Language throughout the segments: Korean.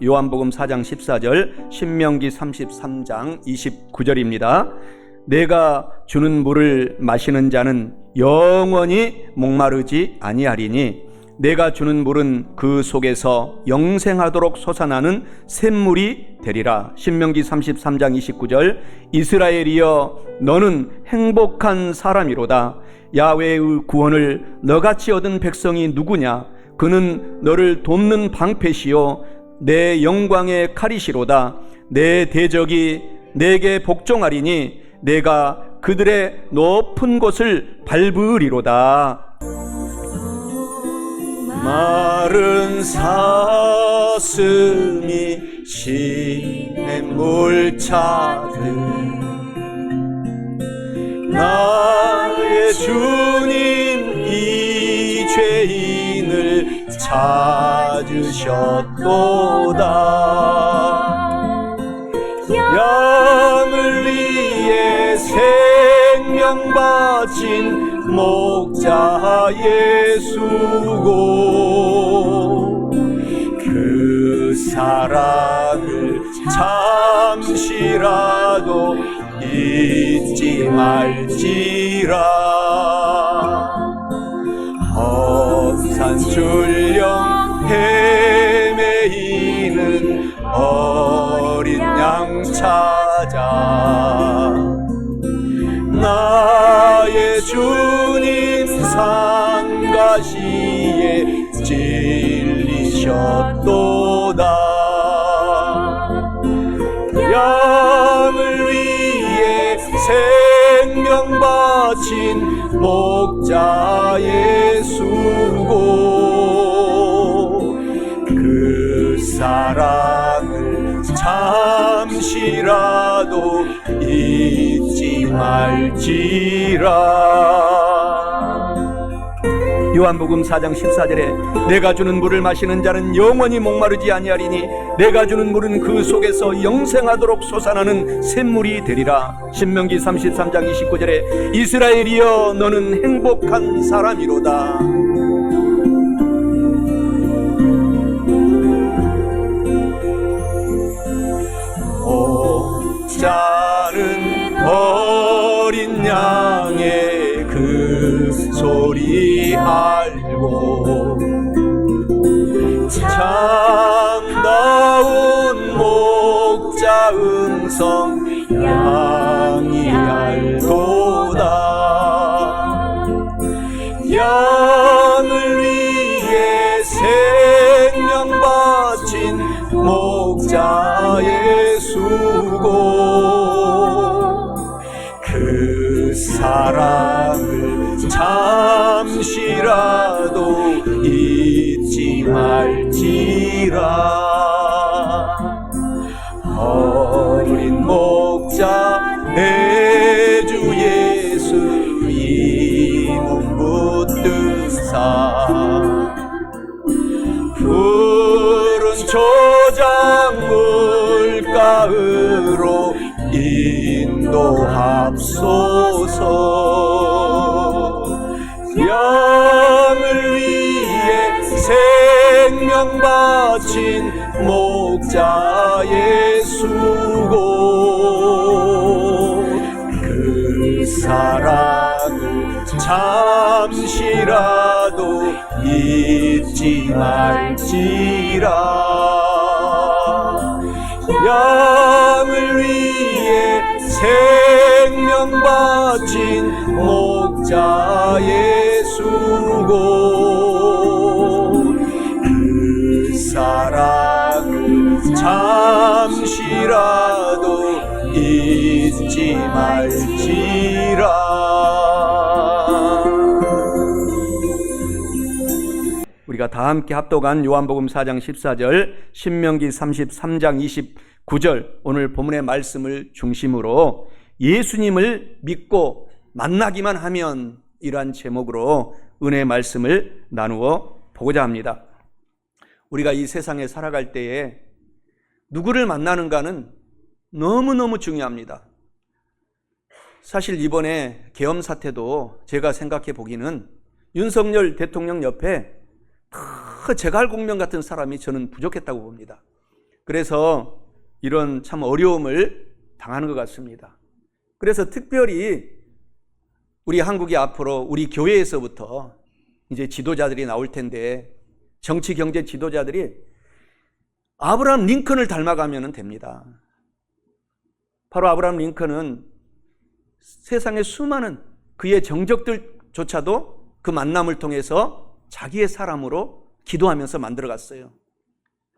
요한복음 4장 14절, 신명기 33장 29절입니다. 내가 주는 물을 마시는 자는 영원히 목마르지 아니하리니 내가 주는 물은 그 속에서 영생하도록 솟아나는 샘물이 되리라. 신명기 33장 29절, 이스라엘이여 너는 행복한 사람이로다. 야훼의 구원을 너같이 얻은 백성이 누구냐? 그는 너를 돕는 방패시요 내 영광의 칼이시로다. 내 대적이 내게 복종하리니 내가 그들의 높은 곳을 밟으리로다. 마른 사슴이 시냇물 차듯 나의 주님 이 죄인을 찾으셨도다. 양을 위해 생명 바친 목자 예수고 그 사랑을 잠시라도 잊지 말지라. 험산 출령 헤매이는 어린 양 찾아 나의 주님 상가시에 찔리셨도다. 양을 위해 생명 바친 목자 예수고 그 사랑을 잠시라도 잊지 말지라. 요한복음 4장 14절에 내가 주는 물을 마시는 자는 영원히 목마르지 아니하리니 내가 주는 물은 그 속에서 영생하도록 솟아나는 샘물이 되리라. 신명기 33장 29절에 이스라엘이여 너는 행복한 사람이로다. 목자는 어린 양의 그 소리 알고 참다운 목자 음성 양이 알도다. 양을 위해 생명 바친 목자 예수고 그 사랑을 잠시라도 잊지 말지라. 어린 목자 내 주 예수 이 몸 붙드사 푸른 초장 물가으로 인도합소서. 양을 위해 생명 바친 목자 예수고 그 사랑을 잠시라도 잊지 말지라. 양을 위해 생명 바친 목자 예수고 그 사랑을 잠시라도 잊지 말지라. 우리가 다 함께 합독한 요한복음 4장 14절, 신명기 33장 29절 오늘 본문의 말씀을 중심으로 예수님을 믿고 만나기만 하면 이러한 제목으로 은혜의 말씀을 나누어 보고자 합니다. 우리가 이 세상에 살아갈 때에 누구를 만나는가는 너무너무 중요합니다. 사실 이번에 계엄 사태도 제가 생각해 보기는 윤석열 대통령 옆에 그 제갈공명 같은 사람이 저는 부족했다고 봅니다. 그래서 이런 참 어려움을 당하는 것 같습니다. 그래서 특별히 우리 한국이 앞으로 우리 교회에서부터 이제 지도자들이 나올 텐데, 정치 경제 지도자들이 아브라함 링컨을 닮아가면 됩니다. 바로 아브라함 링컨은 세상의 수많은 그의 정적들조차도 그 만남을 통해서 자기의 사람으로 기도하면서 만들어갔어요.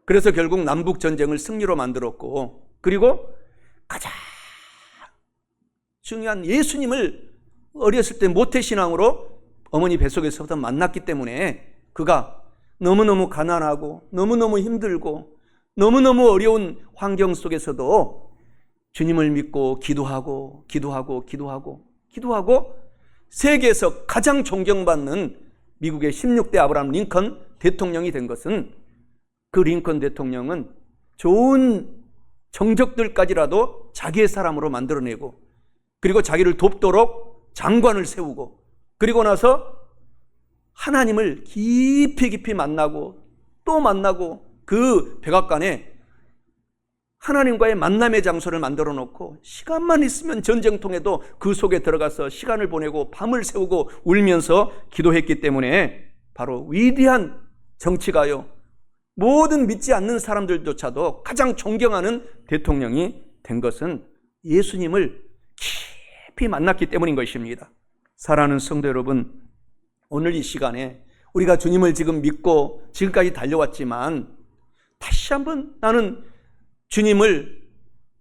그래서 결국 남북전쟁을 승리로 만들었고, 그리고 가장 중요한 예수님을 어렸을 때 모태신앙으로 어머니 뱃속에서부터 만났기 때문에 그가 너무너무 가난하고 너무너무 힘들고 너무너무 어려운 환경 속에서도 주님을 믿고 기도하고 세계에서 가장 존경받는 미국의 16대 아브라함 링컨 대통령이 된 것은, 그 링컨 대통령은 좋은 정적들까지라도 자기의 사람으로 만들어내고, 그리고 자기를 돕도록 장관을 세우고, 그리고 나서 하나님을 깊이 만나고 또 만나고, 그 백악관에 하나님과의 만남의 장소를 만들어 놓고 시간만 있으면 전쟁통에도 그 속에 들어가서 시간을 보내고 밤을 새우고 울면서 기도했기 때문에 바로 위대한 정치가요, 모든 믿지 않는 사람들조차도 가장 존경하는 대통령이 된 것은 예수님을 깊이 만났기 때문인 것입니다. 사랑하는 성도 여러분, 오늘 이 시간에 우리가 주님을 지금 믿고 지금까지 달려왔지만 다시 한번 나는 주님을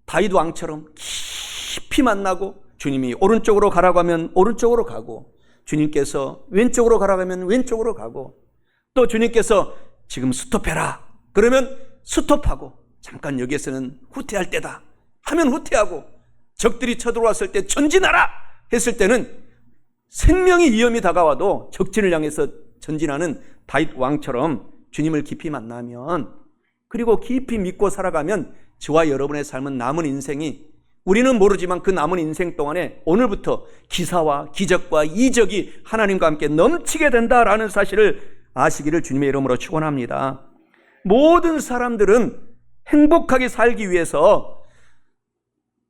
다윗 왕처럼 깊이 만나고, 주님이 오른쪽으로 가라고 하면 오른쪽으로 가고, 주님께서 왼쪽으로 가라고 하면 왼쪽으로 가고, 또 주님께서 지금 스톱해라 그러면 스톱하고, 잠깐 여기에서는 후퇴할 때다 하면 후퇴하고, 적들이 쳐들어왔을 때 전진하라 했을 때는 생명의 위험이 다가와도 적진을 향해서 전진하는 다윗 왕처럼 주님을 깊이 만나면, 그리고 깊이 믿고 살아가면 저와 여러분의 삶은 남은 인생이, 우리는 모르지만 그 남은 인생 동안에 오늘부터 기사와 기적과 이적이 하나님과 함께 넘치게 된다라는 사실을 아시기를 주님의 이름으로 축원합니다. 모든 사람들은 행복하게 살기 위해서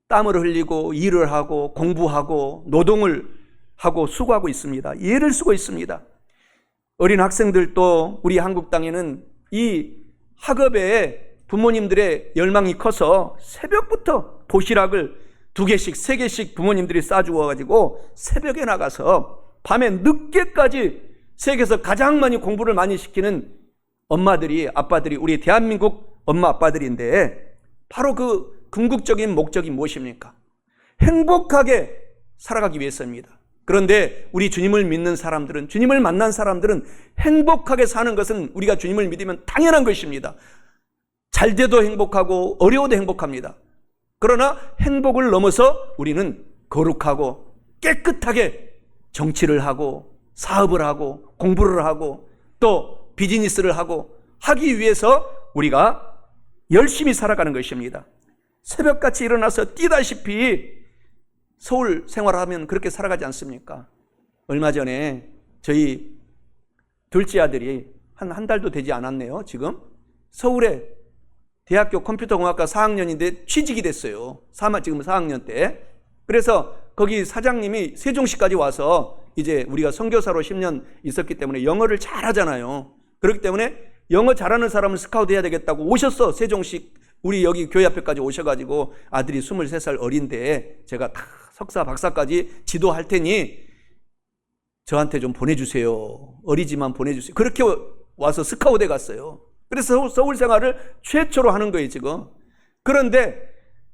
땀을 흘리고 일을 하고 공부하고 노동을 하고 수고하고 있습니다. 애를 쓰고 있습니다. 어린 학생들도 우리 한국 땅에는 이 학업에 부모님들의 열망이 커서 새벽부터 도시락을 2개씩 3개씩 부모님들이 싸주어가지고 새벽에 나가서 밤에 늦게까지 세계에서 가장 많이 공부를 많이 시키는 엄마들이, 아빠들이 우리 대한민국 엄마 아빠들인데, 바로 그 궁극적인 목적이 무엇입니까? 행복하게 살아가기 위해서입니다. 그런데 우리 주님을 믿는 사람들은, 주님을 만난 사람들은 행복하게 사는 것은 우리가 주님을 믿으면 당연한 것입니다. 잘 돼도 행복하고 어려워도 행복합니다. 그러나 행복을 넘어서 우리는 거룩하고 깨끗하게 정치를 하고 사업을 하고 공부를 하고 또 비즈니스를 하고 하기 위해서 우리가 열심히 살아가는 것입니다. 새벽같이 일어나서 뛰다시피 서울 생활하면 그렇게 살아가지 않습니까? 얼마 전에 저희 둘째 아들이 한 달도 되지 않았네요. 지금 서울에 대학교 컴퓨터공학과 4학년인데 취직이 됐어요. 지금 4학년 때. 그래서 거기 사장님이 세종시까지 와서, 이제 우리가 선교사로 10년 있었기 때문에 영어를 잘하잖아요. 그렇기 때문에 영어 잘하는 사람은 스카우트 해야 되겠다고 오셨어. 세종시 우리 여기 교회 앞에까지 오셔가지고, 아들이 23살 어린데 제가 다 석사 박사까지 지도할 테니 저한테 좀 보내주세요. 어리지만 보내주세요. 그렇게 와서 스카우트에 갔어요. 그래서 서울 생활을 최초로 하는 거예요 지금. 그런데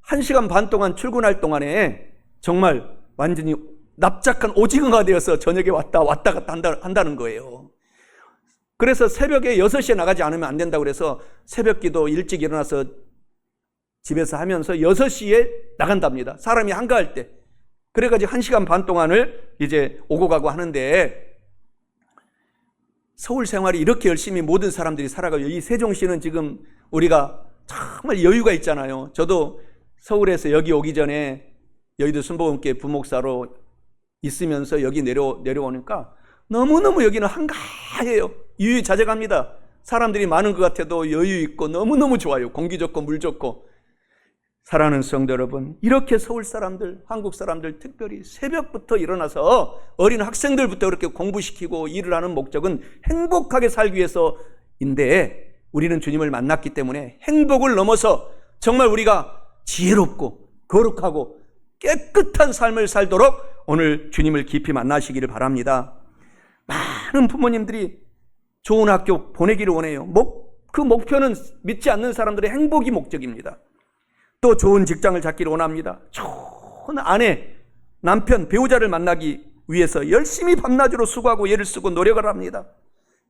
1시간 반 동안 출근할 동안에 정말 완전히 납작한 오징어가 되어서 저녁에 왔다 갔다 한다는 거예요. 그래서 새벽에 6시에 나가지 않으면 안 된다고 그래서 새벽 기도 일찍 일어나서 집에서 하면서 6시에 나간답니다. 사람이 한가할 때. 그래가지고 1시간 반 동안을 이제 오고 가고 하는데, 서울 생활이 이렇게 열심히 모든 사람들이 살아가요. 이 세종시는 지금 우리가 정말 여유가 있잖아요. 저도 서울에서 여기 오기 전에 여의도 순복음교회 부목사로 있으면서 여기 내려오니까 너무너무 여기는 한가해요. 유유자적합니다. 사람들이 많은 것 같아도 여유 있고 너무너무 좋아요. 공기 좋고 물 좋고. 사랑하는 성도 여러분, 이렇게 서울 사람들, 한국 사람들 특별히 새벽부터 일어나서 어린 학생들부터 그렇게 공부시키고 일을 하는 목적은 행복하게 살기 위해서인데, 우리는 주님을 만났기 때문에 행복을 넘어서 정말 우리가 지혜롭고 거룩하고 깨끗한 삶을 살도록 오늘 주님을 깊이 만나시기를 바랍니다. 많은 부모님들이 좋은 학교 보내기를 원해요. 그 목표는 믿지 않는 사람들의 행복이 목적입니다. 또 좋은 직장을 잡기를 원합니다. 좋은 아내, 남편, 배우자를 만나기 위해서 열심히 밤낮으로 수고하고 애를 쓰고 노력을 합니다.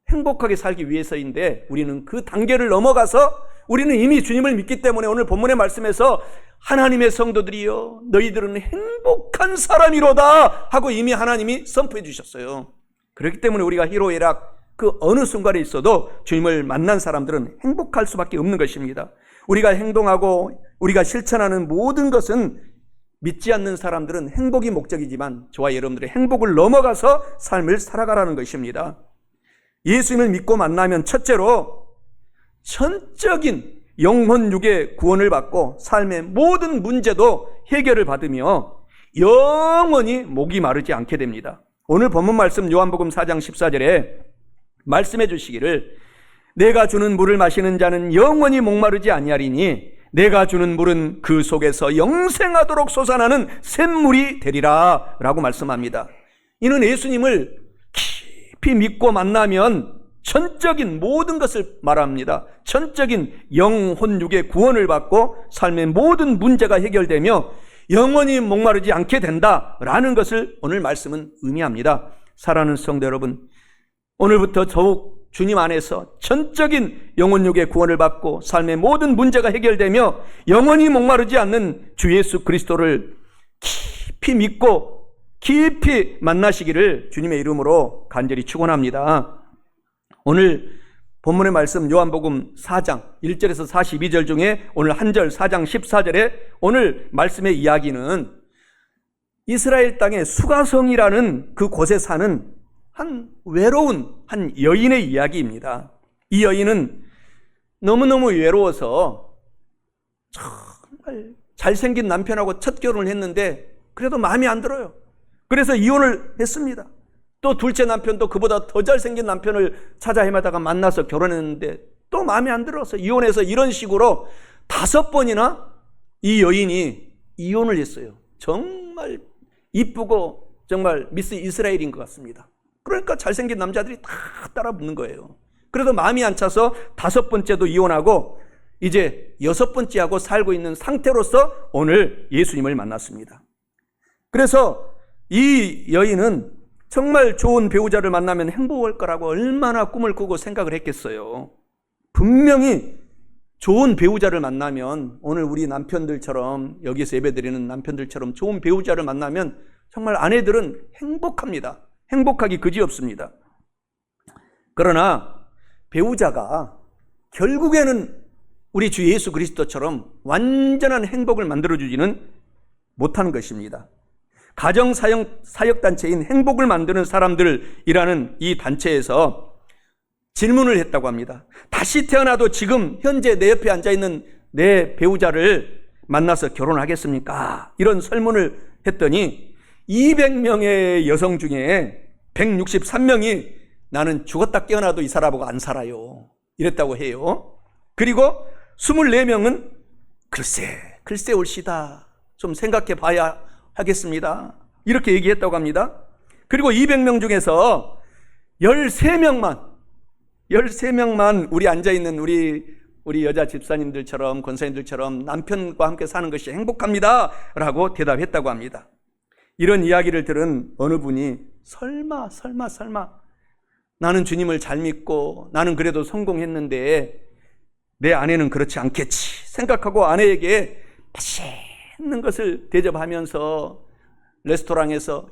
행복하게 살기 위해서인데, 우리는 그 단계를 넘어가서 우리는 이미 주님을 믿기 때문에 오늘 본문의 말씀에서 하나님의 성도들이여 너희들은 행복한 사람이로다 하고 이미 하나님이 선포해 주셨어요. 그렇기 때문에 우리가 희로애락 그 어느 순간에 있어도 주님을 만난 사람들은 행복할 수밖에 없는 것입니다. 우리가 행동하고 우리가 실천하는 모든 것은 믿지 않는 사람들은 행복이 목적이지만 저와 여러분들의 행복을 넘어가서 삶을 살아가라는 것입니다. 예수님을 믿고 만나면 첫째로 전적인 영혼 육의 구원을 받고 삶의 모든 문제도 해결을 받으며 영원히 목이 마르지 않게 됩니다. 오늘 본문 말씀 요한복음 4장 14절에 말씀해 주시기를 내가 주는 물을 마시는 자는 영원히 목마르지 아니하리니 내가 주는 물은 그 속에서 영생하도록 솟아나는 샘물이 되리라 라고 말씀합니다. 이는 예수님을 깊이 믿고 만나면 전적인 모든 것을 말합니다. 전적인 영혼 육의 구원을 받고 삶의 모든 문제가 해결되며 영원히 목마르지 않게 된다라는 것을 오늘 말씀은 의미합니다. 사랑하는 성도 여러분, 오늘부터 더욱 주님 안에서 전적인 영혼 육의 구원을 받고 삶의 모든 문제가 해결되며 영원히 목마르지 않는 주 예수 그리스도를 깊이 믿고 깊이 만나시기를 주님의 이름으로 간절히 축원합니다. 오늘 본문의 말씀 요한복음 4장 1절에서 42절 중에 오늘 한 절 4장 14절에 오늘 말씀의 이야기는 이스라엘 땅의 수가성이라는 그 곳에 사는 한 외로운 한 여인의 이야기입니다. 이 여인은 너무너무 외로워서 정말 잘생긴 남편하고 첫 결혼을 했는데 그래도 마음에 안 들어요. 그래서 이혼을 했습니다. 또 둘째 남편도 그보다 더 잘생긴 남편을 찾아 헤매다가 만나서 결혼했는데 또 마음에 안 들어서 이혼해서 이런 식으로 5번이나 이 여인이 이혼을 했어요. 정말 이쁘고 정말 미스 이스라엘인 것 같습니다. 그러니까 잘생긴 남자들이 다 따라 붙는 거예요. 그래도 마음이 안 차서 5번째도 이혼하고 이제 6번째하고 살고 있는 상태로서 오늘 예수님을 만났습니다. 그래서 이 여인은 정말 좋은 배우자를 만나면 행복할 거라고 얼마나 꿈을 꾸고 생각을 했겠어요. 분명히 좋은 배우자를 만나면 오늘 우리 남편들처럼 여기서 예배드리는 남편들처럼 좋은 배우자를 만나면 정말 아내들은 행복합니다. 행복하기 그지없습니다. 그러나 배우자가 결국에는 우리 주 예수 그리스도처럼 완전한 행복을 만들어주지는 못하는 것입니다. 가정사역단체인 행복을 만드는 사람들이라는 이 단체에서 질문을 했다고 합니다. 다시 태어나도 지금 현재 내 옆에 앉아있는 내 배우자를 만나서 결혼하겠습니까? 이런 설문을 했더니 200명의 여성 중에 163명이 나는 죽었다 깨어나도 이 사람하고 안 살아요. 이랬다고 해요. 그리고 24명은 글쎄 올시다. 좀 생각해 봐야 하겠습니다. 이렇게 얘기했다고 합니다. 그리고 200명 중에서 13명만 우리 앉아있는 우리 여자 집사님들처럼 권사님들처럼 남편과 함께 사는 것이 행복합니다 라고 대답했다고 합니다. 이런 이야기를 들은 어느 분이 설마 나는 주님을 잘 믿고 나는 그래도 성공했는데 내 아내는 그렇지 않겠지 생각하고 아내에게 맛있는 것을 대접하면서 레스토랑에서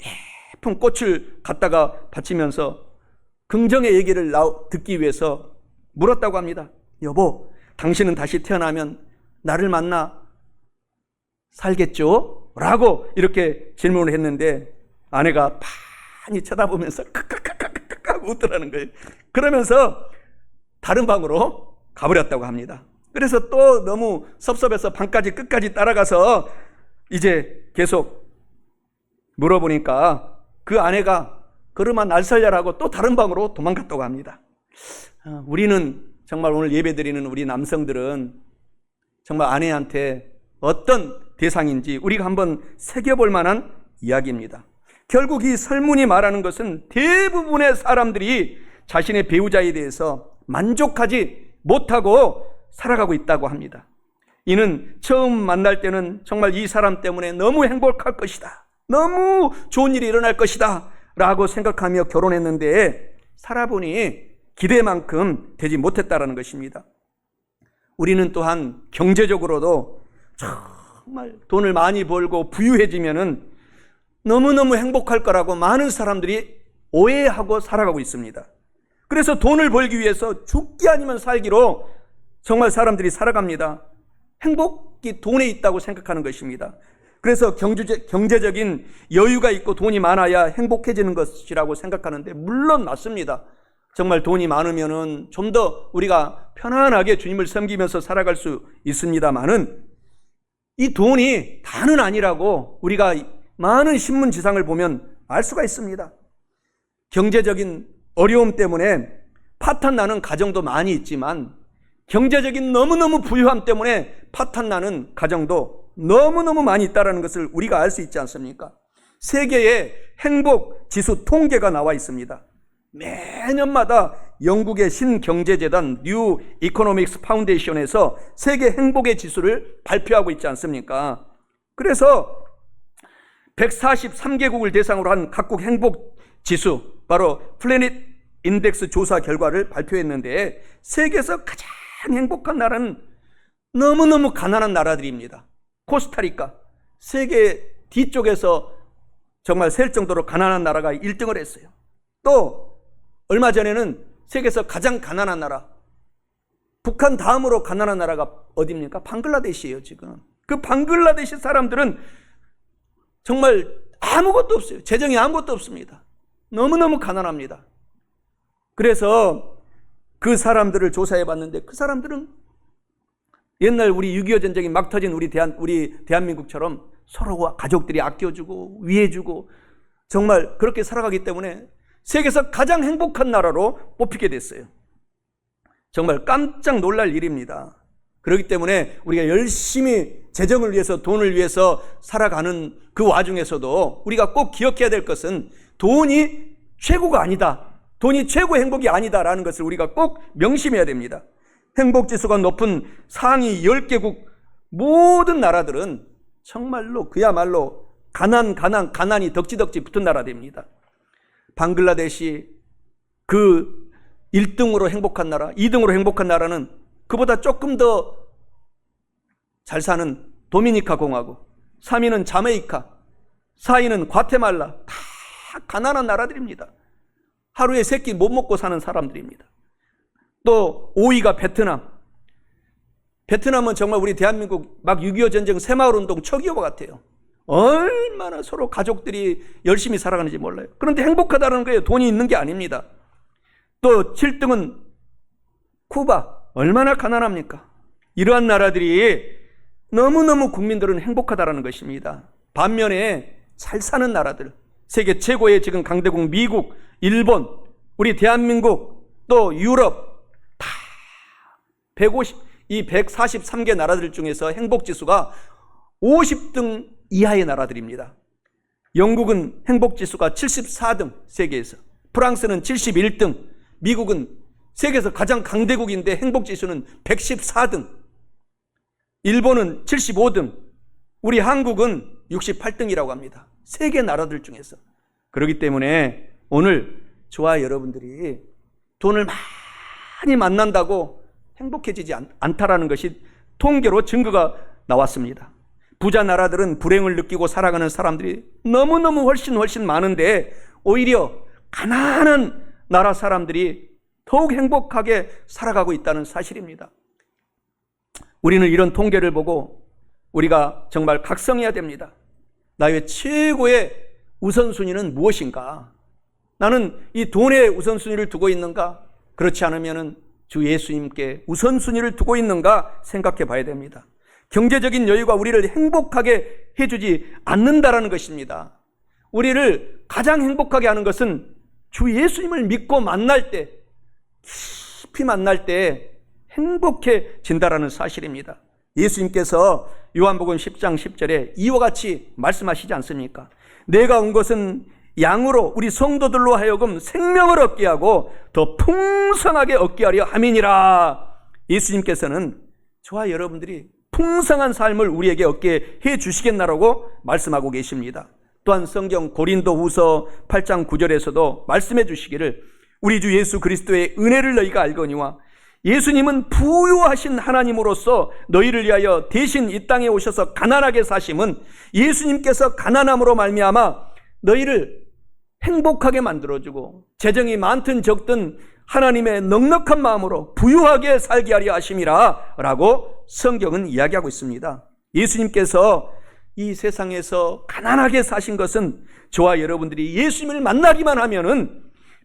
예쁜 꽃을 갖다가 바치면서 긍정의 얘기를 듣기 위해서 물었다고 합니다. 여보, 당신은 다시 태어나면 나를 만나 살겠죠? 라고 이렇게 질문을 했는데 아내가 많이 쳐다보면서 크크크크크크 웃더라는 거예요. 그러면서 다른 방으로 가버렸다고 합니다. 그래서 또 너무 섭섭해서 방까지 끝까지 따라가서 이제 계속 물어보니까 그 아내가 그러면 날 살려라고 또 다른 방으로 도망갔다고 합니다. 우리는 정말 오늘 예배드리는 우리 남성들은 정말 아내한테 어떤 대상인지 우리가 한번 새겨볼 만한 이야기입니다. 결국 이 설문이 말하는 것은 대부분의 사람들이 자신의 배우자에 대해서 만족하지 못하고 살아가고 있다고 합니다. 이는 처음 만날 때는 정말 이 사람 때문에 너무 행복할 것이다, 너무 좋은 일이 일어날 것이다 라고 생각하며 결혼했는데 살아보니 기대만큼 되지 못했다라는 것입니다. 우리는 또한 경제적으로도 정말 돈을 많이 벌고 부유해지면은 너무너무 행복할 거라고 많은 사람들이 오해하고 살아가고 있습니다. 그래서 돈을 벌기 위해서 죽기 아니면 살기로 정말 사람들이 살아갑니다. 행복이 돈에 있다고 생각하는 것입니다. 그래서 경제적인 여유가 있고 돈이 많아야 행복해지는 것이라고 생각하는데 물론 맞습니다. 정말 돈이 많으면은 좀 더 우리가 편안하게 주님을 섬기면서 살아갈 수 있습니다만은 이 돈이 다는 아니라고 우리가 많은 신문지상을 보면 알 수가 있습니다. 경제적인 어려움 때문에 파탄나는 가정도 많이 있지만 경제적인 너무너무 부유함 때문에 파탄나는 가정도 너무너무 많이 있다는 것을 우리가 알 수 있지 않습니까? 세계의 행복 지수 통계가 나와 있습니다. 매년마다 영국의 신경제재단 뉴 이코노믹스 파운데이션에서 세계 행복의 지수를 발표하고 있지 않습니까? 그래서 143개국을 대상으로 한 각국 행복 지수, 바로 플래닛 인덱스 조사 결과를 발표했는데 세계에서 가장 행복한 나라는 너무너무 가난한 나라들입니다. 코스타리카, 세계 뒤쪽에서 정말 셀 정도로 가난한 나라가 1등을 했어요. 또 얼마 전에는 세계에서 가장 가난한 나라, 북한 다음으로 가난한 나라가 어디입니까? 방글라데시예요. 지금 그 방글라데시 사람들은 정말 아무것도 없어요. 재정이 아무것도 없습니다. 너무너무 가난합니다. 그래서 그 사람들을 조사해 봤는데 그 사람들은 옛날 우리 6.25 전쟁이 막 터진 우리 대한민국처럼 서로 가족들이 아껴주고 위해주고 정말 그렇게 살아가기 때문에 세계에서 가장 행복한 나라로 뽑히게 됐어요. 정말 깜짝 놀랄 일입니다. 그렇기 때문에 우리가 열심히 재정을 위해서 돈을 위해서 살아가는 그 와중에서도 우리가 꼭 기억해야 될 것은 돈이 최고가 아니다, 돈이 최고의 행복이 아니다라는 것을 우리가 꼭 명심해야 됩니다. 행복지수가 높은 상위 10개국 모든 나라들은 정말로 그야말로 가난이 덕지덕지 붙은 나라들입니다. 방글라데시 그 1등으로 행복한 나라, 2등으로 행복한 나라는 그보다 조금 더 잘 사는 도미니카 공화국, 3위는 자메이카, 4위는 과테말라. 다 가난한 나라들입니다. 하루에 세 끼 못 먹고 사는 사람들입니다. 또 5위가 베트남. 베트남은 정말 우리 대한민국 막 6.25 전쟁 새마을운동 초기와 같아요. 얼마나 서로 가족들이 열심히 살아가는지 몰라요. 그런데 행복하다는 거예요. 돈이 있는 게 아닙니다. 또 7등은 쿠바. 얼마나 가난합니까? 이러한 나라들이 너무너무 국민들은 행복하다는 것입니다. 반면에 잘 사는 나라들, 세계 최고의 지금 강대국 미국, 일본, 우리 대한민국, 또 유럽 다 143개 나라들 중에서 행복지수가 50등 이하의 나라들입니다. 영국은 행복지수가 74등, 세계에서. 프랑스는 71등, 미국은 세계에서 가장 강대국인데 행복지수는 114등, 일본은 75등, 우리 한국은 68등이라고 합니다. 세계 나라들 중에서. 그렇기 때문에 오늘 저와 여러분들이 돈을 많이 만난다고 행복해지지 않다라는 것이 통계로 증거가 나왔습니다. 부자 나라들은 불행을 느끼고 살아가는 사람들이 너무너무 훨씬 많은데 오히려 가난한 나라 사람들이 더욱 행복하게 살아가고 있다는 사실입니다. 우리는 이런 통계를 보고 우리가 정말 각성해야 됩니다. 나의 최고의 우선순위는 무엇인가? 나는 이 돈에 우선순위를 두고 있는가? 그렇지 않으면 주 예수님께 우선순위를 두고 있는가 생각해 봐야 됩니다. 경제적인 여유가 우리를 행복하게 해주지 않는다라는 것입니다. 우리를 가장 행복하게 하는 것은 주 예수님을 믿고 만날 때, 깊이 만날 때 행복해진다라는 사실입니다. 예수님께서 요한복음 10장 10절에 이와 같이 말씀하시지 않습니까? 내가 온 것은 양으로 우리 성도들로 하여금 생명을 얻게 하고 더 풍성하게 얻게 하려 함이니라. 예수님께서는 저와 여러분들이 풍성한 삶을 우리에게 얻게 해 주시겠나라고 말씀하고 계십니다. 또한 성경 고린도후서 8장 9절에서도 말씀해 주시기를 우리 주 예수 그리스도의 은혜를 너희가 알거니와 예수님은 부유하신 하나님으로서 너희를 위하여 대신 이 땅에 오셔서 가난하게 사심은 예수님께서 가난함으로 말미암아 너희를 행복하게 만들어주고 재정이 많든 적든 하나님의 넉넉한 마음으로 부유하게 살게 하려 하심이라 라고 성경은 이야기하고 있습니다. 예수님께서 이 세상에서 가난하게 사신 것은 저와 여러분들이 예수님을 만나기만 하면은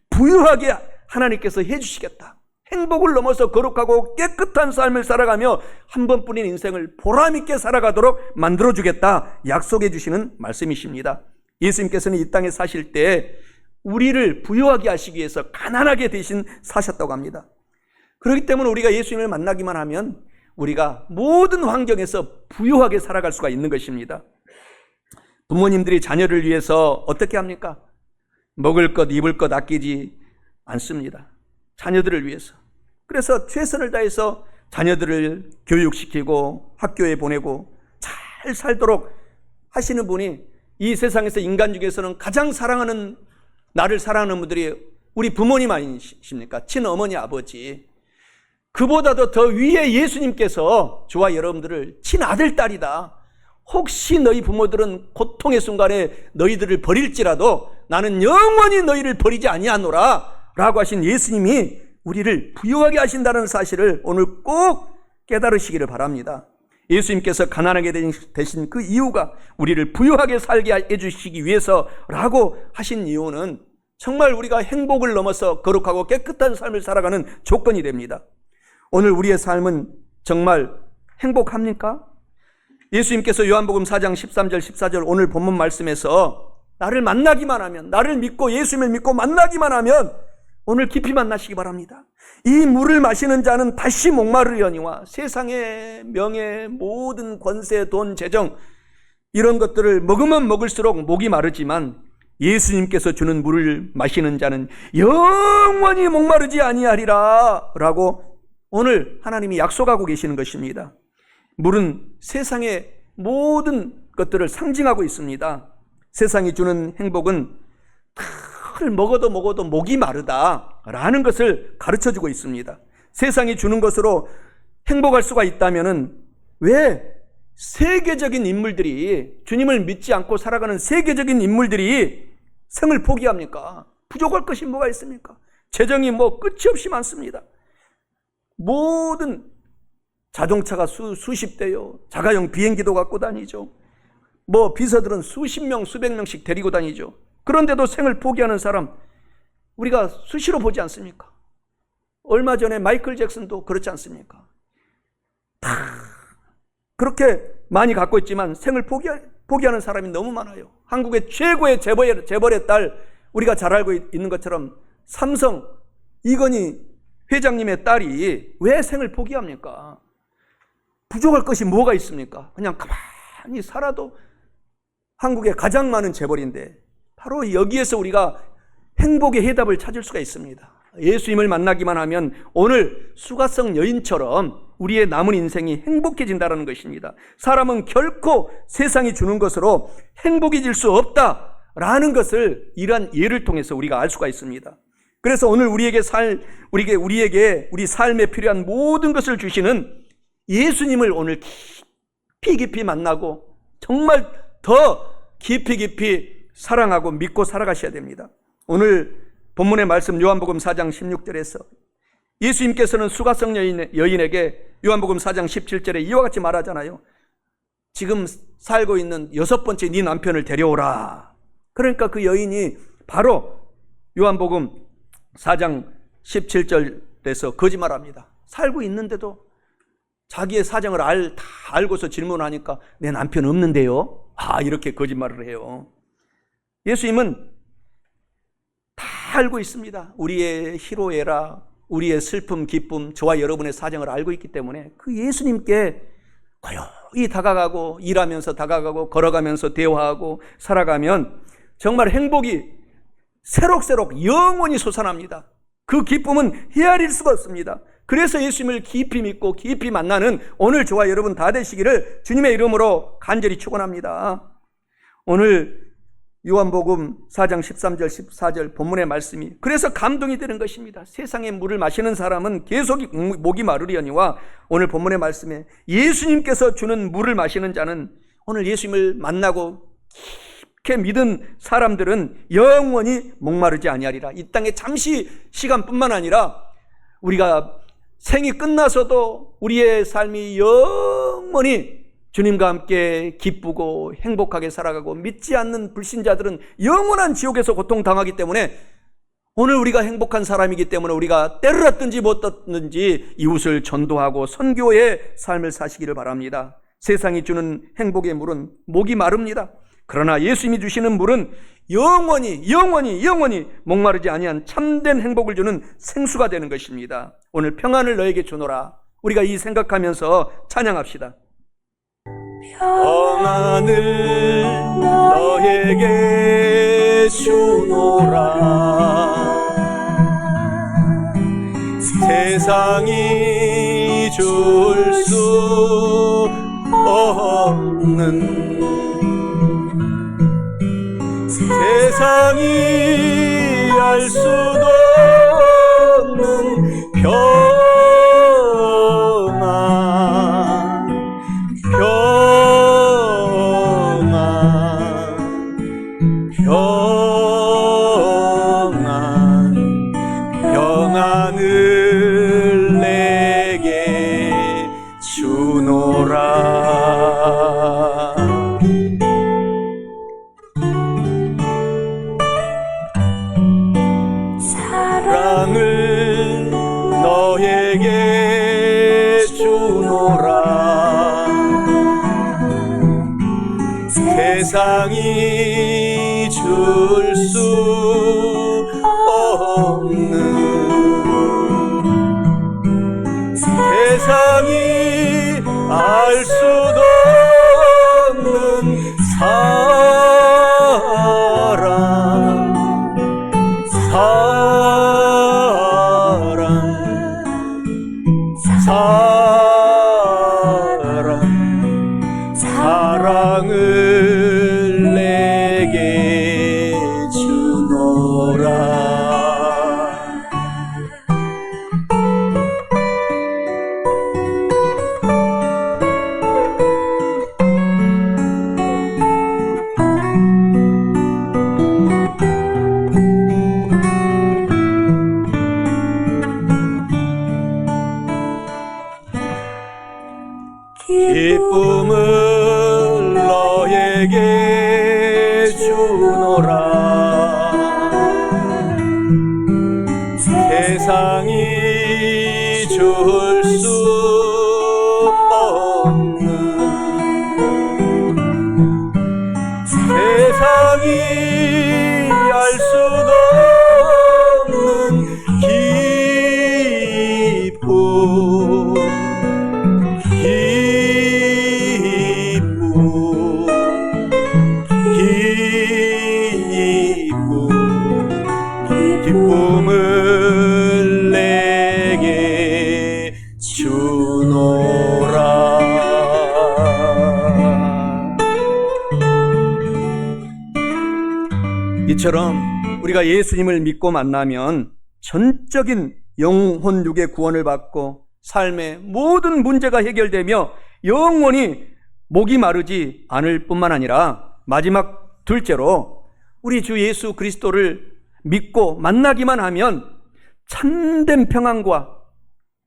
부유하게 하나님께서 해주시겠다, 행복을 넘어서 거룩하고 깨끗한 삶을 살아가며 한 번뿐인 인생을 보람있게 살아가도록 만들어주겠다 약속해 주시는 말씀이십니다. 예수님께서는 이 땅에 사실 때 우리를 부유하게 하시기 위해서 가난하게 대신 사셨다고 합니다. 그렇기 때문에 우리가 예수님을 만나기만 하면 우리가 모든 환경에서 부유하게 살아갈 수가 있는 것입니다. 부모님들이 자녀를 위해서 어떻게 합니까? 먹을 것, 입을 것 아끼지 않습니다. 자녀들을 위해서. 그래서 최선을 다해서 자녀들을 교육시키고 학교에 보내고 잘 살도록 하시는 분이 이 세상에서 인간 중에서는 가장 사랑하는, 나를 사랑하는 분들이 우리 부모님 아니십니까? 친어머니, 아버지. 그보다도 더 위에 예수님께서 저와 여러분들을 친아들, 딸이다. 혹시 너희 부모들은 고통의 순간에 너희들을 버릴지라도 나는 영원히 너희를 버리지 아니하노라 라고 하신 예수님이 우리를 부유하게 하신다는 사실을 오늘 꼭 깨달으시기를 바랍니다. 예수님께서 가난하게 되신 그 이유가 우리를 부유하게 살게 해주시기 위해서라고 하신 이유는 정말 우리가 행복을 넘어서 거룩하고 깨끗한 삶을 살아가는 조건이 됩니다. 오늘 우리의 삶은 정말 행복합니까? 예수님께서 요한복음 4장 13절 14절 오늘 본문 말씀에서 나를 만나기만 하면, 나를 믿고 예수님을 믿고 만나기만 하면 오늘 깊이 만나시기 바랍니다. 이 물을 마시는 자는 다시 목마르려니와 세상의 명예, 모든 권세, 돈, 재정 이런 것들을 먹으면 먹을수록 목이 마르지만 예수님께서 주는 물을 마시는 자는 영원히 목마르지 아니하리라 라고 오늘 하나님이 약속하고 계시는 것입니다. 물은 세상의 모든 것들을 상징하고 있습니다. 세상이 주는 행복은 늘 먹어도 목이 마르다라는 것을 가르쳐주고 있습니다. 세상이 주는 것으로 행복할 수가 있다면 왜 세계적인 인물들이, 주님을 믿지 않고 살아가는 세계적인 인물들이 생을 포기합니까? 부족할 것이 뭐가 있습니까? 재정이 끝이 없이 많습니다. 모든 자동차가 수십 대요. 자가용 비행기도 갖고 다니죠. 비서들은 수십 명, 수백 명씩 데리고 다니죠. 그런데도 생을 포기하는 사람 우리가 수시로 보지 않습니까? 얼마 전에 마이클 잭슨도 그렇지 않습니까? 다 그렇게 많이 갖고 있지만 생을 포기하는 사람이 너무 많아요. 한국의 최고의 재벌의 딸, 우리가 잘 알고 있는 것처럼 삼성 이건희 회장님의 딸이 왜 생을 포기합니까? 부족할 것이 뭐가 있습니까? 그냥 가만히 살아도 한국에 가장 많은 재벌인데 바로 여기에서 우리가 행복의 해답을 찾을 수가 있습니다. 예수님을 만나기만 하면 오늘 수가성 여인처럼 우리의 남은 인생이 행복해진다는 것입니다. 사람은 결코 세상이 주는 것으로 행복해질 수 없다라는 것을 이러한 예를 통해서 우리가 알 수가 있습니다. 그래서 오늘 우리에게 우리 삶에 필요한 모든 것을 주시는 예수님을 오늘 깊이 만나고 정말 더 깊이 사랑하고 믿고 살아가셔야 됩니다. 오늘 본문의 말씀 요한복음 4장 16절에서 예수님께서는 수가성 여인에게 요한복음 4장 17절에 이와 같이 말하잖아요. 지금 살고 있는 6번째 네 남편을 데려오라. 그러니까 그 여인이 바로 요한복음 4장 17절에 돼서 거짓말합니다. 살고 있는데도 자기의 사정을 다 알고서 질문하니까 내 남편 없는데요? 이렇게 거짓말을 해요. 예수님은 다 알고 있습니다. 우리의 희로애락, 우리의 슬픔, 기쁨, 저와 여러분의 사정을 알고 있기 때문에 그 예수님께 고요히 다가가고 일하면서 다가가고 걸어가면서 대화하고 살아가면 정말 행복이 새록새록 영원히 솟아납니다. 그 기쁨은 헤아릴 수가 없습니다. 그래서 예수님을 깊이 믿고 깊이 만나는 오늘 저와 여러분 다 되시기를 주님의 이름으로 간절히 축원합니다. 오늘 요한복음 4장 13절 14절 본문의 말씀이 그래서 감동이 되는 것입니다. 세상의 물을 마시는 사람은 계속 목이 마르려니와 오늘 본문의 말씀에 예수님께서 주는 물을 마시는 자는 오늘 예수님을 만나고 깊게 믿은 사람들은 영원히 목마르지 아니하리라. 이 땅에 잠시 시간뿐만 아니라 우리가 생이 끝나서도 우리의 삶이 영원히 주님과 함께 기쁘고 행복하게 살아가고 믿지 않는 불신자들은 영원한 지옥에서 고통당하기 때문에 오늘 우리가 행복한 사람이기 때문에 우리가 때를 얻든지 못 얻든지 이웃을 전도하고 선교의 삶을 사시기를 바랍니다. 세상이 주는 행복의 물은 목이 마릅니다. 그러나 예수님이 주시는 물은 영원히 목마르지 아니한 참된 행복을 주는 생수가 되는 것입니다. 오늘 평안을 너에게 주노라. 우리가 이 생각하면서 찬양합시다. 평안을 너에게 주노라. 세상이 줄 수 없는 세상이 알 수도 없는 평안을 내게 주노라. 사랑을 너에게 주노라. 세상이 줄 수 없는 세상이 알 수도 없는 사랑을 내게 주노라. 기쁨을 너에게 주노라. 세상이 줄 수 없는 세상이 알 수도 없는 기쁨을 내게 주노라. 이처럼 우리가 예수님을 믿고 만나면 전적인 영혼 육의 구원을 받고 삶의 모든 문제가 해결되며 영원히 목이 마르지 않을 뿐만 아니라 마지막 둘째로 우리 주 예수 그리스도를 믿고 만나기만 하면 참된 평안과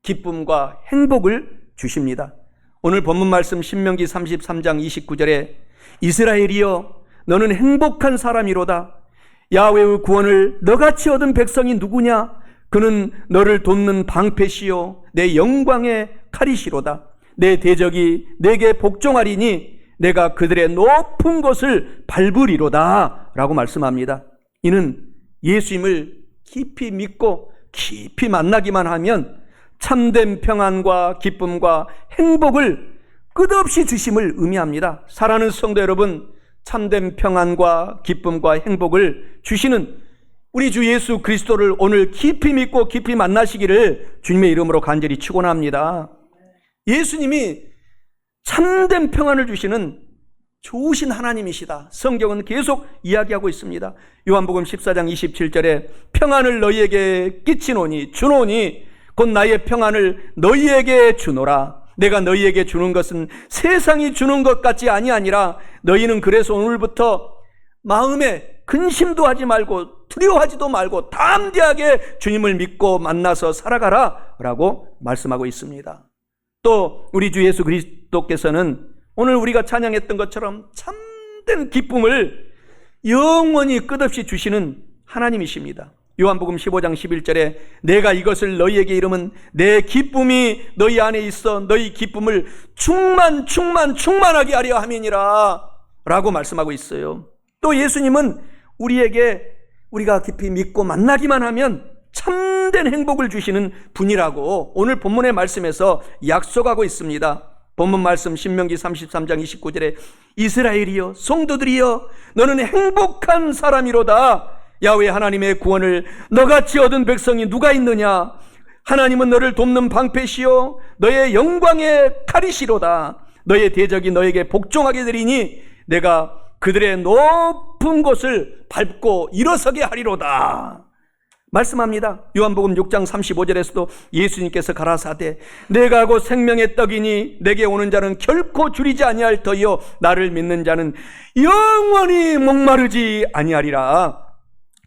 기쁨과 행복을 주십니다. 오늘 본문 말씀 신명기 33장 29절에 이스라엘이여 너는 행복한 사람이로다. 야훼의 구원을 너같이 얻은 백성이 누구냐? 그는 너를 돕는 방패시요 내 영광의 칼이시로다. 내 대적이 내게 복종하리니 내가 그들의 높은 곳을 밟으리로다 라고 말씀합니다. 이는 예수님을 깊이 믿고 깊이 만나기만 하면 참된 평안과 기쁨과 행복을 끝없이 주심을 의미합니다. 사랑하는 성도 여러분, 참된 평안과 기쁨과 행복을 주시는 우리 주 예수 그리스도를 오늘 깊이 믿고 깊이 만나시기를 주님의 이름으로 간절히 축원합니다. 예수님이 참된 평안을 주시는 좋으신 하나님이시다. 성경은 계속 이야기하고 있습니다. 요한복음 14장 27절에 평안을 너희에게 끼치노니 주노니 곧 나의 평안을 너희에게 주노라. 내가 너희에게 주는 것은 세상이 주는 것 같지 아니하니라. 너희는 그래서 오늘부터 마음에 근심도 하지 말고 두려워하지도 말고 담대하게 주님을 믿고 만나서 살아가라 라고 말씀하고 있습니다. 또 우리 주 예수 그리스도께서는 오늘 우리가 찬양했던 것처럼 참된 기쁨을 영원히 끝없이 주시는 하나님이십니다. 요한복음 15장 11절에 내가 이것을 너희에게 이름은 내 기쁨이 너희 안에 있어 너희 기쁨을 충만하게 하려 함이니라 라고 말씀하고 있어요. 또 예수님은 우리에게 우리가 깊이 믿고 만나기만 하면 참된 행복을 주시는 분이라고 오늘 본문의 말씀에서 약속하고 있습니다. 본문 말씀 신명기 33장 29절에 이스라엘이여 성도들이여 너는 행복한 사람이로다. 야훼 하나님의 구원을 너같이 얻은 백성이 누가 있느냐. 하나님은 너를 돕는 방패시요 너의 영광의 칼이시로다. 너의 대적이 너에게 복종하게 되리니 내가 그들의 높은 곳을 밟고 일어서게 하리로다 말씀합니다. 요한복음 6장 35절에서도 예수님께서 가라사대 내가 곧 생명의 떡이니 내게 오는 자는 결코 줄이지 아니할 터이요 나를 믿는 자는 영원히 목마르지 아니하리라.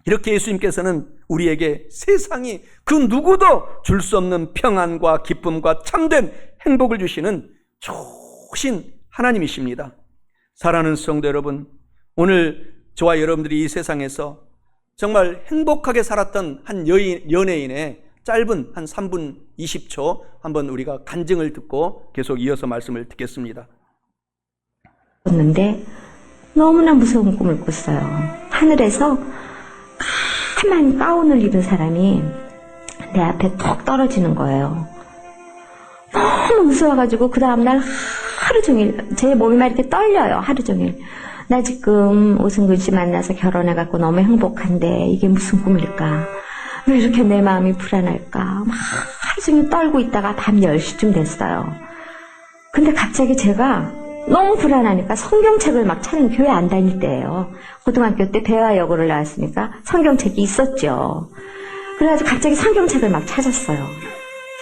이렇게 예수님께서는 우리에게 세상이 그 누구도 줄 수 없는 평안과 기쁨과 참된 행복을 주시는 좋으신 하나님이십니다. 사랑하는 성도 여러분, 오늘 저와 여러분들이 이 세상에서 정말 행복하게 살았던 한 연예인의 짧은 한 3분 20초 한번 우리가 간증을 듣고 계속 이어서 말씀을 듣겠습니다. 었는데 너무나 무서운 꿈을 꿨어요. 하늘에서 까만 가운을 입은 사람이 내 앞에 톡 떨어지는 거예요. 너무 무서워가지고 그 다음날 하루 종일 제 몸이 막 이렇게 떨려요. 하루 종일. 나 지금 오승근 씨 만나서 결혼해갖고 너무 행복한데 이게 무슨 꿈일까? 왜 이렇게 내 마음이 불안할까? 막 하루 종일 떨고 있다가 밤 10시쯤 됐어요. 근데 갑자기 제가 너무 불안하니까 성경책을 막 찾는, 교회 안 다닐 때예요. 고등학교 때 대화여고를 나왔으니까 성경책이 있었죠. 그래가지고 갑자기 성경책을 막 찾았어요.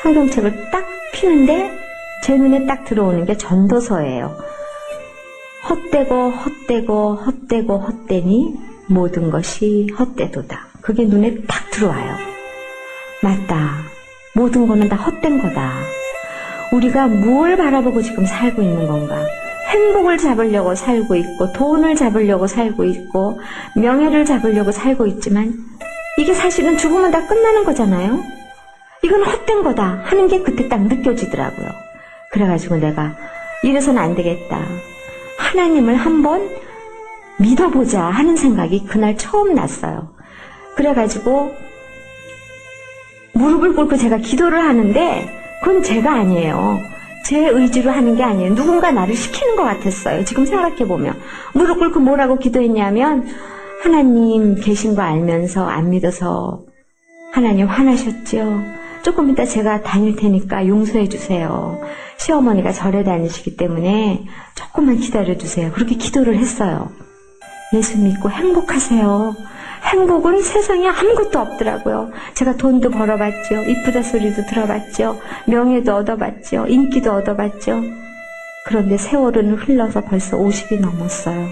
성경책을 딱 피는데 제 눈에 딱 들어오는 게 전도서예요. 헛되고 헛되니 모든 것이 헛되도다. 그게 눈에 딱 들어와요. 맞다. 모든 거는 다 헛된 거다. 우리가 뭘 바라보고 지금 살고 있는 건가? 행복을 잡으려고 살고 있고, 돈을 잡으려고 살고 있고, 명예를 잡으려고 살고 있지만 이게 사실은 죽으면 다 끝나는 거잖아요. 이건 헛된 거다 하는 게 그때 딱 느껴지더라고요. 그래가지고 내가 이래서는 안 되겠다. 하나님을 한번 믿어보자 하는 생각이 그날 처음 났어요. 그래가지고 무릎을 꿇고 제가 기도를 하는데 그건 제가 아니에요. 제 의지로 하는 게 아니에요. 누군가 나를 시키는 것 같았어요. 지금 생각해보면. 무릎 꿇고 뭐라고 기도했냐면 하나님 계신 거 알면서 안 믿어서 하나님 화나셨죠? 조금 이따 제가 다닐 테니까 용서해 주세요. 시어머니가 절에 다니시기 때문에 조금만 기다려 주세요. 그렇게 기도를 했어요. 예수 믿고 행복하세요. 행복은 세상에 아무것도 없더라고요. 제가 돈도 벌어봤죠. 이쁘다 소리도 들어봤죠. 명예도 얻어봤죠. 인기도 얻어봤죠. 그런데 세월은 흘러서 벌써 50이 넘었어요.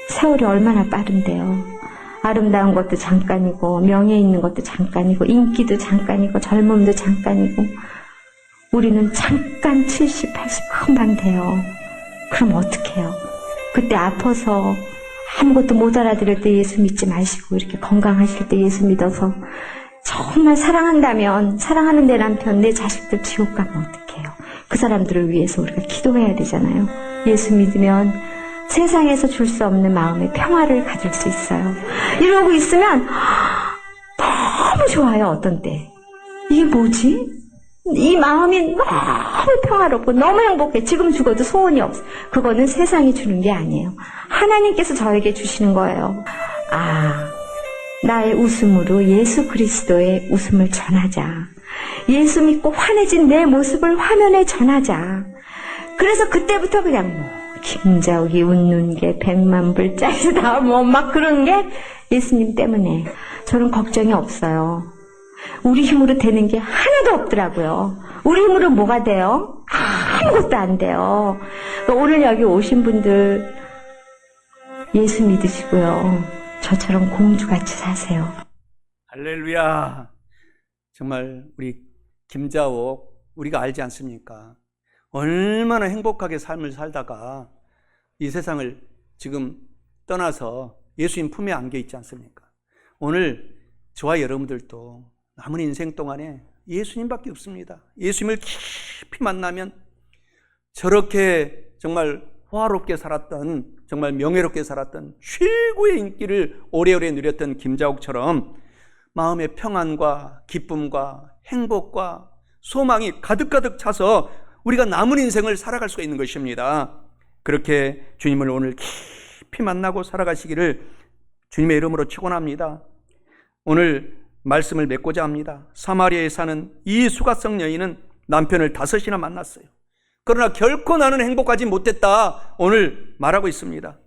세월이 얼마나 빠른데요. 아름다운 것도 잠깐이고, 명예 있는 것도 잠깐이고, 인기도 잠깐이고, 젊음도 잠깐이고, 우리는 잠깐 70, 80 금방 돼요. 그럼 어떡해요? 그때 아파서 아무것도 못 알아들을 때 예수 믿지 마시고, 이렇게 건강하실 때 예수 믿어서 정말 사랑한다면 사랑하는 내 남편, 내 자식들 지옥 가면 어떡해요? 그 사람들을 위해서 우리가 기도해야 되잖아요. 예수 믿으면 세상에서 줄 수 없는 마음의 평화를 가질 수 있어요. 이러고 있으면 너무 좋아요. 어떤 때 이게 뭐지? 이 마음이 너무 평화롭고 너무 행복해. 지금 죽어도 소원이 없어. 그거는 세상이 주는 게 아니에요. 하나님께서 저에게 주시는 거예요. 나의 웃음으로 예수 그리스도의 웃음을 전하자. 예수 믿고 환해진 내 모습을 화면에 전하자. 그래서 그때부터 그냥 김자욱이 웃는 게 100만 불짜리다 막 그런 게 예수님 때문에 저는 걱정이 없어요. 우리 힘으로 되는 게 하나도 없더라고요. 우리 힘으로 뭐가 돼요? 아무것도 안 돼요. 오늘 여기 오신 분들 예수 믿으시고요. 저처럼 공주같이 사세요. 할렐루야. 정말 우리 김자옥 우리가 알지 않습니까? 얼마나 행복하게 삶을 살다가 이 세상을 지금 떠나서 예수님 품에 안겨 있지 않습니까? 오늘 저와 여러분들도 남은 인생 동안에 예수님밖에 없습니다. 예수님을 깊이 만나면 저렇게 정말 호화롭게 살았던, 정말 명예롭게 살았던, 최고의 인기를 오래오래 누렸던 김자옥처럼 마음의 평안과 기쁨과 행복과 소망이 가득가득 차서 우리가 남은 인생을 살아갈 수가 있는 것입니다. 그렇게 주님을 오늘 깊이 만나고 살아가시기를 주님의 이름으로 축원합니다. 오늘 말씀을 맺고자 합니다. 사마리아에 사는 이 수가성 여인은 남편을 5이나 만났어요. 그러나 결코 나는 행복하지 못했다 오늘 말하고 있습니다.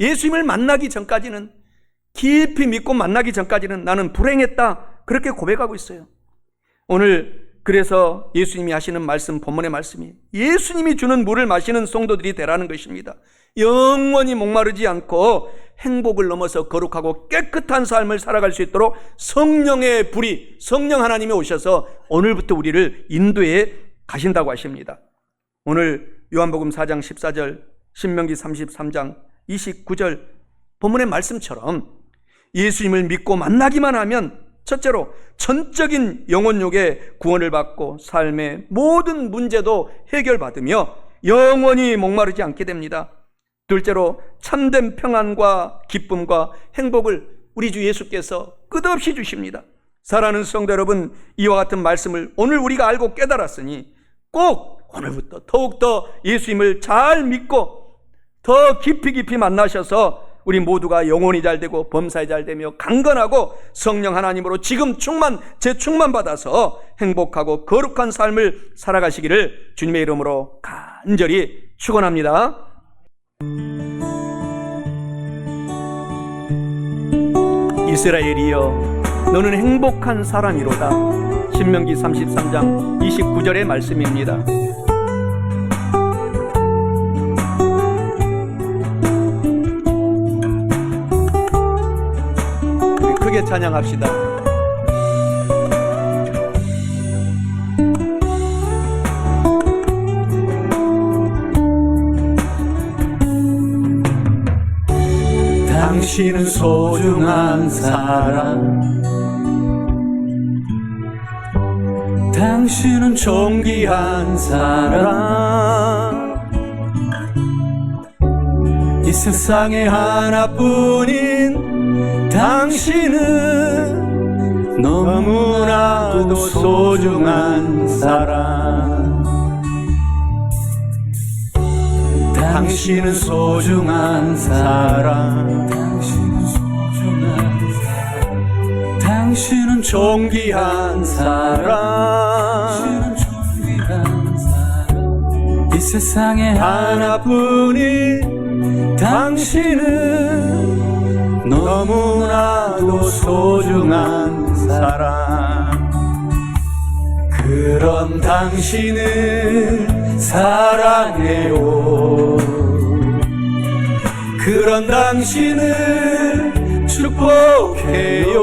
예수님을 만나기 전까지는, 깊이 믿고 만나기 전까지는 나는 불행했다 그렇게 고백하고 있어요. 오늘 그래서 예수님이 하시는 말씀, 본문의 말씀이 예수님이 주는 물을 마시는 성도들이 되라는 것입니다. 영원히 목마르지 않고 행복을 넘어서 거룩하고 깨끗한 삶을 살아갈 수 있도록 성령의 불이, 성령 하나님이 오셔서 오늘부터 우리를 인도해 가신다고 하십니다. 오늘 요한복음 4장 14절, 신명기 33장 29절 본문의 말씀처럼 예수님을 믿고 만나기만 하면 첫째로 전적인 영혼욕의 구원을 받고 삶의 모든 문제도 해결받으며 영원히 목마르지 않게 됩니다. 둘째로 참된 평안과 기쁨과 행복을 우리 주 예수께서 끝없이 주십니다. 사랑하는 성도 여러분, 이와 같은 말씀을 오늘 우리가 알고 깨달았으니 꼭 오늘부터 더욱더 예수님을 잘 믿고 더 깊이 만나셔서 우리 모두가 영혼이 잘 되고 범사에 잘 되며 강건하고 성령 하나님으로 지금 재충만 받아서 행복하고 거룩한 삶을 살아가시기를 주님의 이름으로 간절히 축원합니다. 이스라엘이여 너는 행복한 사람이로다. 신명기 33장 29절의 말씀입니다. 우리 크게 찬양합시다. 당신은 소중한 사람, 당신은 존귀한 사람, 이 세상에 하나뿐인 당신은 너무나도 소중한 사람. 당신은 소중한 사람, 당신은 존귀한 사람, 이 세상에 하나뿐인 당신은 너무나도 소중한 사람. 그런 당신을 사랑해요. 그런 당신을 축복해요.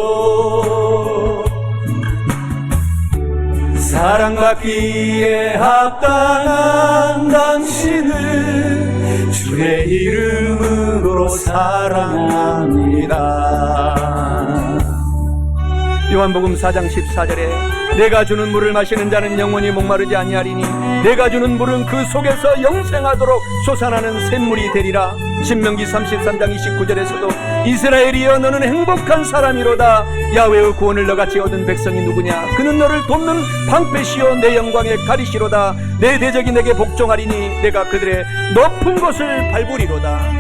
사랑받기에 합당한 당신을 주의 이름으로 사랑합니다. 요한복음 4장 14절에 내가 주는 물을 마시는 자는 영원히 목마르지 아니하리니 내가 주는 물은 그 속에서 영생하도록 솟아나는 샘물이 되리라. 신명기 33장 29절에서도 이스라엘이여 너는 행복한 사람이로다. 야훼의 구원을 너같이 얻은 백성이 누구냐? 그는 너를 돕는 방패시요 내 영광의 가리시로다. 내 대적이 내게 복종하리니 내가 그들의 높은 곳을 밟으리로다.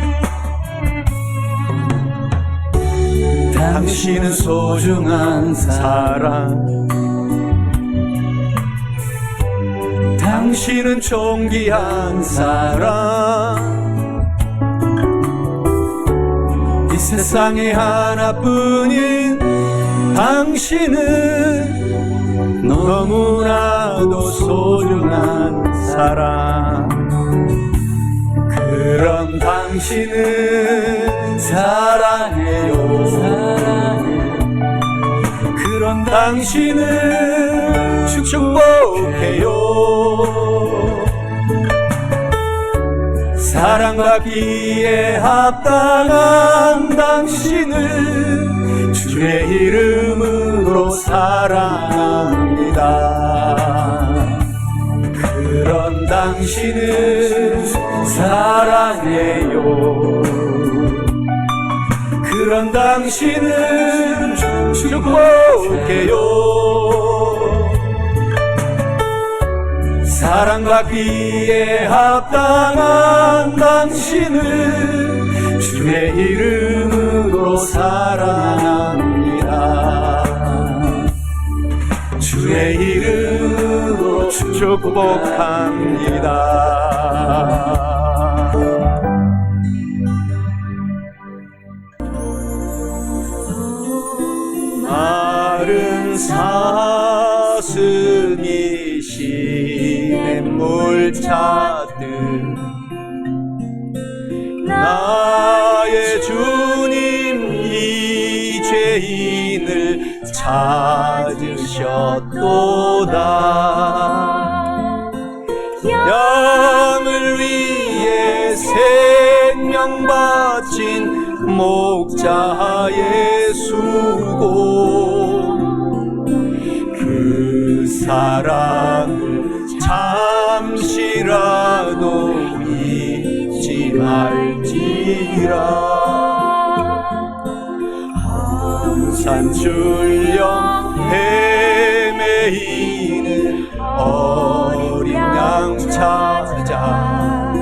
당신은 소중한 사람, 당신은 존귀한 사람, 이 세상에 하나뿐인 당신은 너무나도 소중한 사람. 그럼 당신은 사랑해요. 그럼 당신은 축복해요. 사랑받기에 합당한 당신을 주의 이름으로 사랑합니다. 그런 당신을 사랑해요. 그런 당신을 축복해요. 사랑받기에 합당한 당신을 주의 이름으로 사랑합니다. 주의 이름으로 축복합니다. 마른 사슴이 시냇물 찾듯 나의 주님 이 죄인을 찾으셨도다. 양을 위해 생명 바친 목자의 수고, 그 사랑을 잠시라도 잊지 말지라. 항상 출령 헤매이는 어린 양 찾아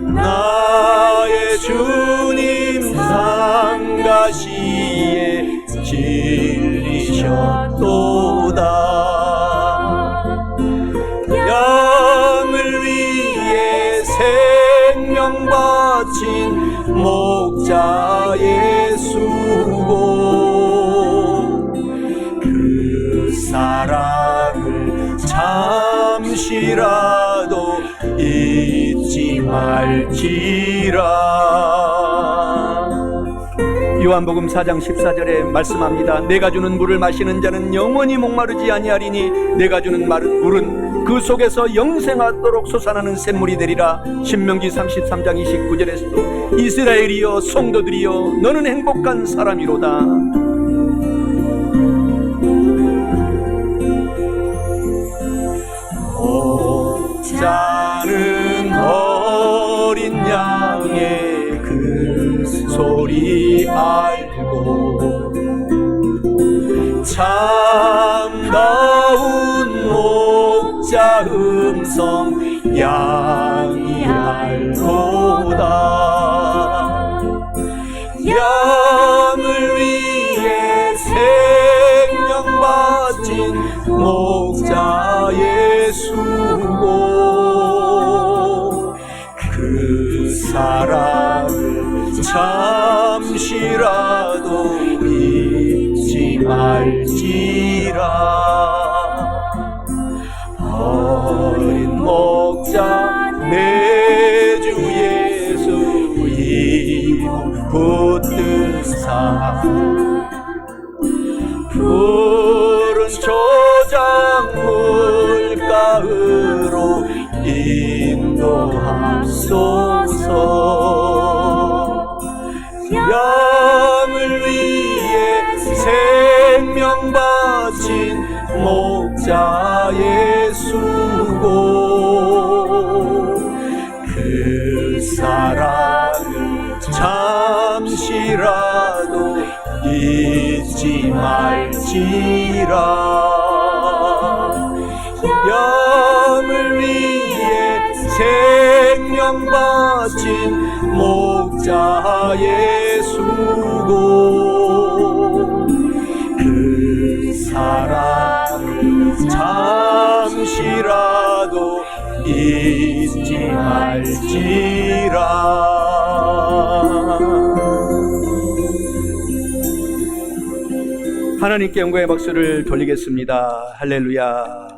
나의 주님 상가시에 진리셨도다. 양을 위해 생명 바친 목자의 수고, 그 사랑을 잠시라도 잊지 말지라. 요한복음 4장 14절에 말씀합니다. 내가 주는 물을 마시는 자는 영원히 목마르지 아니하리니 내가 주는 물은 그 속에서 영생하도록 솟아나는 샘물이 되리라. 신명기 33장 29절에서도 이스라엘이여 성도들이여 너는 행복한 사람이로다. 목자는 어린 양의 그 소리 알고 참다운 목자 음성 양이 알도다. 양을 위해 생명 바친 목자의 수고, 그 사랑을 잠시라도 잊지 말지라. 어린 목자 내 주 예수 이름 붙드사 푸른 초장 물가으로 인도하소서. 양을 위해 목자의 수고 그 사랑을 잠시라도 잊지 말지라 염을 위해 생명 바친 목자의 수고 그 사랑을 잠시라도 잊지 말지라. 하나님께 영광의 박수를 돌리겠습니다. 할렐루야.